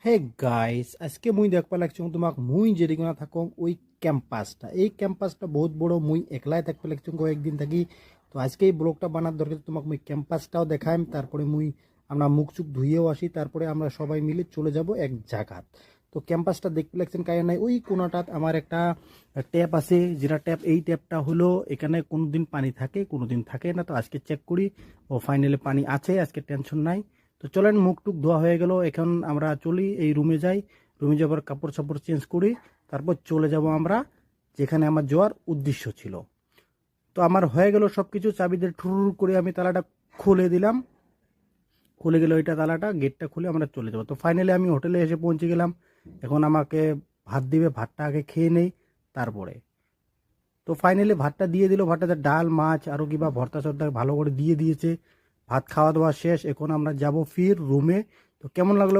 Hey guys, আজকে মুই দেখবা লাগছি তোমাক মুই যেদিকে থাকং ওই ক্যাম্পাসটা। এই ক্যাম্পাসটা বহুত বড়, মুই একলাই থাকতে লাগছি কয়েকদিন থাকি। তো আজকে এই ব্লগটা বানার দরকার, তোমাক মুই ক্যাম্পাসটাও দেখাইম, তারপরে মুই আমরা মুখ চুখ ধুইয়েও আসি, তারপরে আমরা সবাই মিলে চলে যাব এক জায়গাত। তো ক্যাম্পাসটা দেখতে লাগছেন কায় নাই, ওই কোনাটাত আমার একটা ট্যাপ আছে, যেটা ট্যাপ, এই ট্যাপটা হলো এখানে কোনোদিন পানি থাকে কোনোদিন থাকে না। তো আজকে চেক করি, ও ফাইনালি পানি আছে, আজকে টেনশন নাই। তো চলেন, মুখ টুক ধোয়া হয়ে গেল, এখন আমরা চলি এই রুমে যাই। রুমে যাবার কাপড় চাপড় চেঞ্জ করি, তারপর চলে যাব আমরা যেখানে আমার যাওয়ার উদ্দেশ্য ছিল। তো আমার হয়ে গেল সব কিছু, চাবি দিয়ে ঠুর করে আমি তালাটা খুলে দিলাম। খুলে গেল ওইটা তালাটা, গেটটা খুলে আমরা চলে যাবো। তো ফাইনালি আমি হোটেলে এসে পৌঁছে গেলাম। এখন আমাকে ভাত দিবে, ভাতটা আগে খেয়ে নেই তারপরে। তো ফাইনালি ভাতটা দিয়ে দিল, ভাতটাতে ডাল মাছ আরও কিবা ভর্তা সর্তা ভালো করে দিয়ে দিয়েছে। ভাত খাওয়া দাওয়া শেষ, এখন আমরা যাব ফির রুমে। তো কেমন লাগলো